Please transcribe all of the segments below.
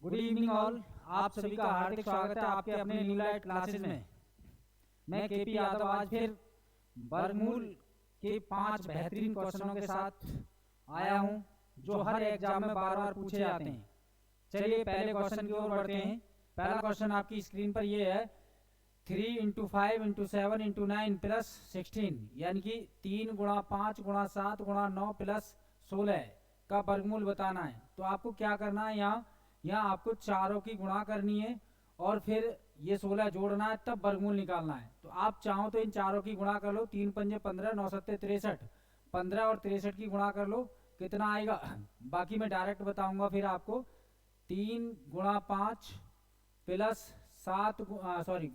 Good evening all. आप सभी का हार्दिक स्वागत है आपके अपने न्यू लाइट क्लासेस में। मैं केपी यादव आज फिर वर्गमूल के 5 बेहतरीन क्वेश्चनों के साथ आया हूं जो हर एग्जाम में बार बार पूछे जाते हैं। चलिए पहले क्वेश्चन की ओर बढ़ते हैं। पहला क्वेश्चन आपकी स्क्रीन पर ये है, 3 × 5 × 7 × 9 + 16 यानी कि 3 × 5 × 7 × 9 + 16 का वर्गमूल बताना है। तो आपको क्या करना है, यहाँ आपको चारों की गुणा करनी है और फिर ये 16 जोड़ना है, तब वर्गमूल निकालना है। तो आप चाहो तो इन चारों की गुणा कर लो, 3 × 5 = 15, 9 × 7 = 63, 15 और 63 की गुणा कर लो, कितना आएगा बाकी मैं डायरेक्ट बताऊंगा फिर आपको। 3 × 5 + 7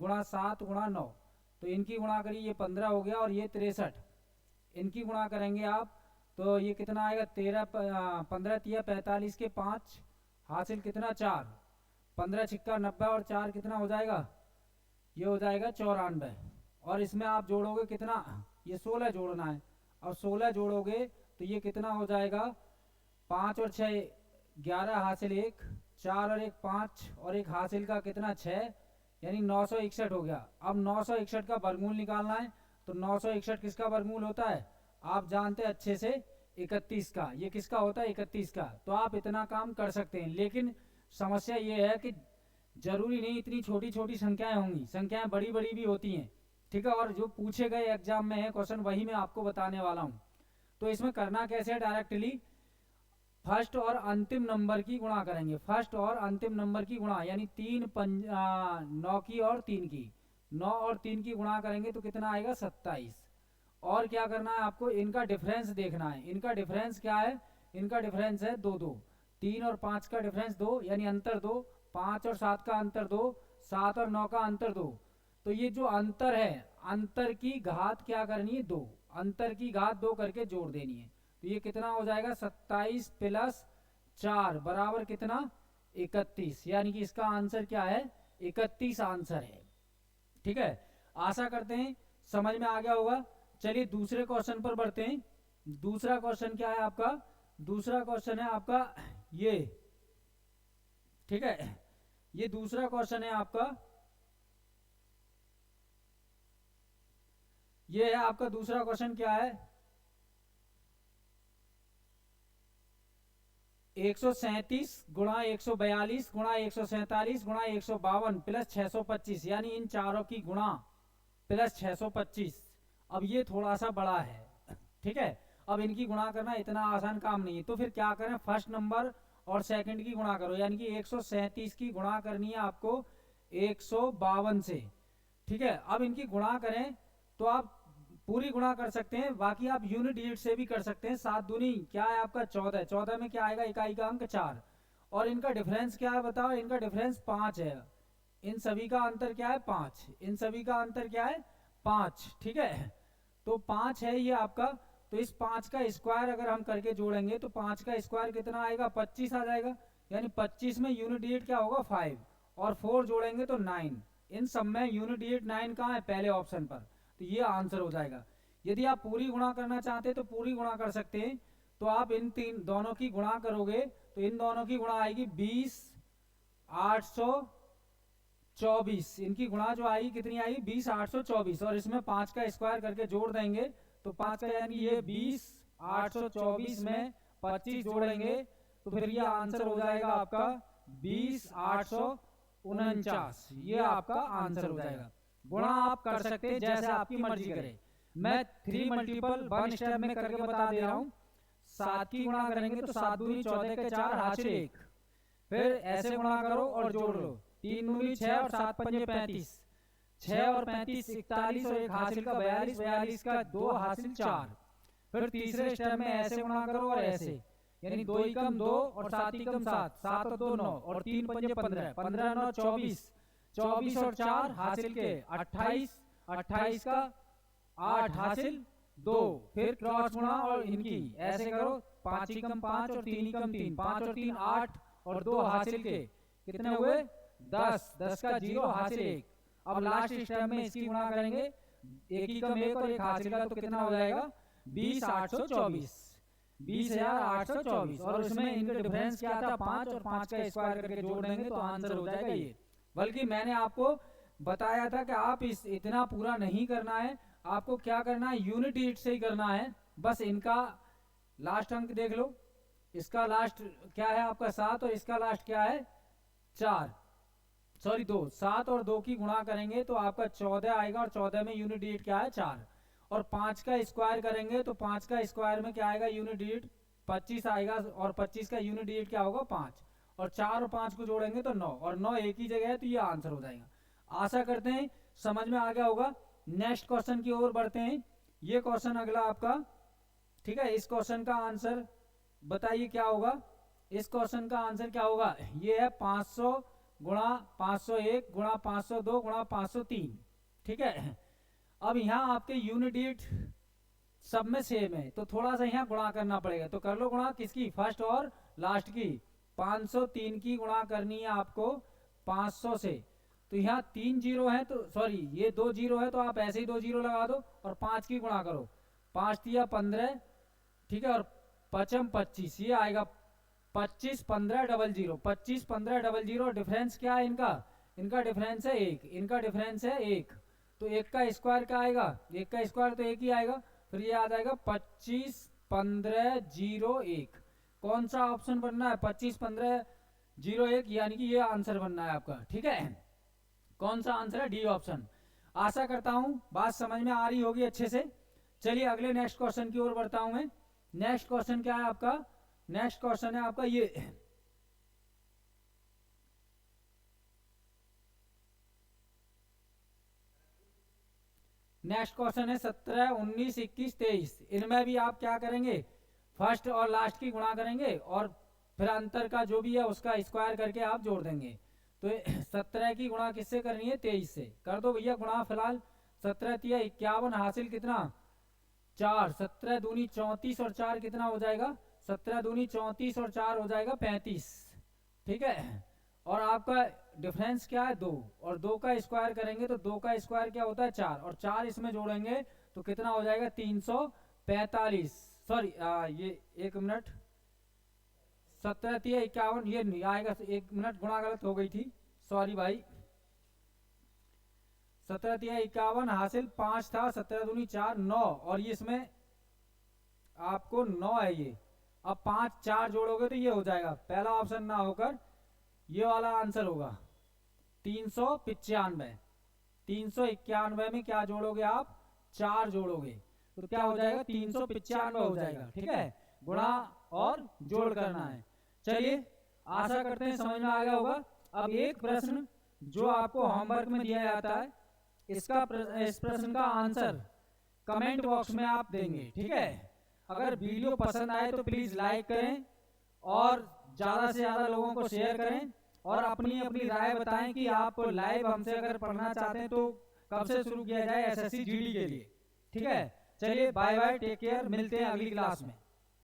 गुणा 7 × 9, तो इनकी गुणा करिए, ये 15 हो गया और ये 63, इनकी गुणा करेंगे आप तो ये कितना आएगा, 15 × 45 के 5 हासिल कितना 4, 15 × 6 = 90 और 4 कितना हो जाएगा, ये हो जाएगा 94। और इसमें आप जोड़ोगे कितना, ये 16 जोड़ना है और 16 जोड़ोगे तो ये कितना हो जाएगा, 5 और 6 11 हासिल 1, 4 और 1 5 और 1 हासिल का कितना 6, यानी 961 हो गया। अब 961 का वर्गमूल निकालना है। तो 961 किसका वर्गमूल होता है, आप जानते हैं अच्छे से, 31 का। ये किसका होता है, 31 का। तो आप इतना काम कर सकते हैं, लेकिन समस्या ये है कि जरूरी नहीं इतनी छोटी छोटी संख्याएं होंगी, संख्याएं बड़ी बड़ी भी होती हैं, ठीक है। और जो पूछे गए एग्जाम में है क्वेश्चन वही मैं आपको बताने वाला हूं। तो इसमें करना कैसे है, डायरेक्टली फर्स्ट और अंतिम नंबर की गुणा करेंगे। फर्स्ट और अंतिम नंबर की गुणा यानी 9 की और 3 की, 9 और 3 की गुणा करेंगे तो कितना आएगा 27। और क्या करना है आपको, इनका डिफरेंस देखना है। इनका डिफरेंस क्या है, इनका डिफरेंस है 2 2, 3 और 5 का डिफरेंस 2 यानी अंतर 2, 5 और 7 का अंतर 2, 7 और 9 का अंतर 2। तो ये जो अंतर है, अंतर की घात क्या करनी है 2, अंतर की घात 2 करके जोड़ देनी है। तो ये कितना हो जाएगा, 27 + 4 बराबर कितना 31, यानी कि इसका आंसर क्या है, 31 आंसर है। ठीक है, आशा करते हैं समझ में आ गया होगा। चलिए दूसरे क्वेश्चन पर बढ़ते हैं। दूसरा क्वेश्चन क्या है आपका, दूसरा क्वेश्चन है आपका ये, ठीक है। ये दूसरा क्वेश्चन है आपका, ये है आपका दूसरा क्वेश्चन क्या है, 137 × 142 × 147 × 152 + 625 यानी इन चारों की गुणा प्लस 625। अब ये थोड़ा सा बड़ा है, ठीक है। अब इनकी गुणा करना इतना आसान काम नहीं है। तो फिर क्या करें, फर्स्ट नंबर और सेकंड की गुणा करो, यानी कि 137 की गुणा करनी है आपको 152 से, ठीक है। अब इनकी गुणा करें तो आप पूरी गुणा कर सकते हैं, बाकी आप यूनिट डिजिट से भी कर सकते हैं। 7 दूनी क्या है आपका 14, 14 में क्या आएगा, इकाई का अंक 4। और इनका डिफरेंस क्या है बताओ, इनका डिफरेंस 5 है। इन सभी का अंतर क्या है 5, इन सभी का अंतर क्या है 5, ठीक है। तो 5 है ये आपका। तो इस 5 का स्क्वायर अगर हम करके जोड़ेंगे तो 5 का स्क्वायर कितना आएगा, 25 आ जाएगा। यानी 25 में यूनिट डिजिट क्या होगा 5 और 4 जोड़ेंगे तो 9। इन सब में यूनिट डिजिट 9 कहाँ है, पहले ऑप्शन पर। तो ये आंसर हो जाएगा। यदि आप पूरी गुणा करना चाहते हैं तो पूरी गुणा कर सकते हैं। तो आप इन तीन दोनों की गुणा करोगे तो इन दोनों की गुणा आएगी 20 824। इनकी गुणा जो आएगी कितनी आएगी 20 824, और इसमें 5 का स्क्वायर करके जोड़ देंगे तो 5 का यानी ये 20 824 में 25 जोड़ेंगे तो फिर ये आंसर हो जाएगा आपका 20 849। ये आपका आंसर हो जाएगा। गुणा आप कर सकते हैं जैसे आपकी मर्जी करे। मैं 3 × 1 स्टेप में करके बता दे रहा हूं। 7 की गुणा करेंगे तो 7 दूनी 14 के 4 हासिल 1, फिर ऐसे गुणा करो और जोड़ लो, 3 दूनी 6 और 7 पंजे 35, 6 और 35 41 और 1 हासिल का 42, 42 का 2 हासिल 4। फिर तीसरे स्टेप में ऐसे गुणा करो और ऐसे, यानी 2 × 2 और 7 × 7, 7 और 2 9 और 3 पंजे 15, 15 9 24, 24 और 4 हासिल के 28, 28 का 8 हासिल 2। फिर क्रॉस गुणा और इनकी ऐसे करो, 5 × 5 और 3 × 3, 5 और 3 8 और 2 हासिल के कितने हुए 10, 10 का 0 हासिल 1। अब लास्ट स्टेप में इसकी गुणा करेंगे, 1 × 1 और 1 हासिल का तो कितना हो जाएगा 20 824। 20,824 और उसमें इनका डिफरेंस क्या था 5 और 5 का स्क्वायर करके जोड़ देंगे तो आंसर हो जाएगा ये। बल्कि मैंने आपको बताया था कि आप इतना पूरा नहीं करना है, आपको क्या करना है यूनिट डिजिट से ही करना है। बस इनका लास्ट अंक देख लो, इसका लास्ट क्या है आपका 7 और इसका लास्ट क्या है 4 सॉरी 2, 7 और 2 की गुणा करेंगे तो आपका 14 आएगा और 14 में यूनिट डिजिट क्या है 4 और 5 का स्क्वायर करेंगे तो 5 का स्क्वायर में क्या आएगा यूनिट डिजिट 25 आएगा और 25 का यूनिट डिजिट क्या होगा 5 और 4 और 5 को जोड़ेंगे तो 9 और 9 एक ही जगह है तो ये आंसर हो जाएगा। आशा करते हैं समझ में आ गया होगा। नेक्स्ट क्वेश्चन की ओर बढ़ते हैं। ये क्वेश्चन अगला आपका, ठीक है, इस क्वेश्चन का आंसर बताइए क्या होगा। इस क्वेश्चन का आंसर क्या होगा, ये है 500 गुणा 501 गुणा 502 गुणा 503, ठीक है। अब यहाँ आपके यूनिट डिजिट सब में सेम है तो थोड़ा सा यहाँ गुणा करना पड़ेगा, तो कर लो गुणा किसकी, फर्स्ट और लास्ट की। 503 की गुणा करनी है आपको 500 से, तो यहाँ 3 जीरो है तो सॉरी ये 2 जीरो है तो आप ऐसे ही 2 जीरो लगा दो और 5 की गुणा करो, 5 तिया 15, ठीक है, और 5 25, ये आएगा 25 15 00, 25 15 00। डिफरेंस क्या है इनका, इनका डिफरेंस है 1, इनका डिफरेंस है 1, तो 1 का स्क्वायर क्या आएगा, 1 का स्क्वायर तो 1 ही आएगा, फिर ये आ जाएगा 25 15 01। कौन सा ऑप्शन बनना है, 25 15 01, यानी कि ये आंसर बनना है आपका, ठीक है। कौन सा आंसर है, डी ऑप्शन। आशा करता हूं बात समझ में आ रही होगी अच्छे से। चलिए अगले नेक्स्ट क्वेश्चन की ओर बढ़ता हूं मैं। नेक्स्ट क्वेश्चन क्या है आपका, नेक्स्ट क्वेश्चन है आपका ये, नेक्स्ट क्वेश्चन है 17 19 21 23। इनमें भी आप क्या करेंगे, फर्स्ट और लास्ट की गुणा करेंगे और फिर अंतर का जो भी है उसका स्क्वायर करके आप जोड़ देंगे। तो 17 की गुणा किससे करनी है, 23 से। कर दो भैया गुणा फिलहाल, 17 तिया 51 हासिल कितना 4, 17 दूनी 34 और 4 कितना हो जाएगा, 17 दूनी 34 और 4 हो जाएगा 35, ठीक है। और आपका डिफरेंस क्या है 2 और 2 का स्क्वायर करेंगे तो 2 का स्क्वायर क्या होता है 4 और 4 इसमें जोड़ेंगे तो कितना हो जाएगा 345, सॉरी ये 1 मिनट, 17 तिया 51, ये नहीं आएगा, 1 मिनट गुणा गलत हो गई थी, सॉरी भाई। 17 तिया 51 हासिल 5 था, 17 दूनी 4 9 और ये इसमें आपको 9 है ये। अब 5 4 जोड़ोगे तो ये हो जाएगा, पहला ऑप्शन ना होकर ये वाला आंसर होगा 395। 391 में क्या जोड़ोगे आप, 4 जोड़ोगे तो क्या हो जाएगा 395 हो जाएगा, ठीक है। गुणा और जोड़ करना है। चलिए आशा करते हैं समझ में आ गया होगा। अब एक प्रश्न जो आपको होमवर्क में दिया जाता है, इस प्रश्न का आंसर कमेंट बॉक्स में आप देंगे, ठीक है। अगर वीडियो पसंद आए तो प्लीज लाइक करें और ज्यादा से ज्यादा लोगों को शेयर करें और अपनी अपनी राय बताएं कि आप लाइव हमसे अगर पढ़ना चाहते हैं तो कब से शुरू किया जाए एसएससी जीडी के लिए, ठीक है। चलिए बाय बाय, टेक केयर, मिलते हैं अगली क्लास में।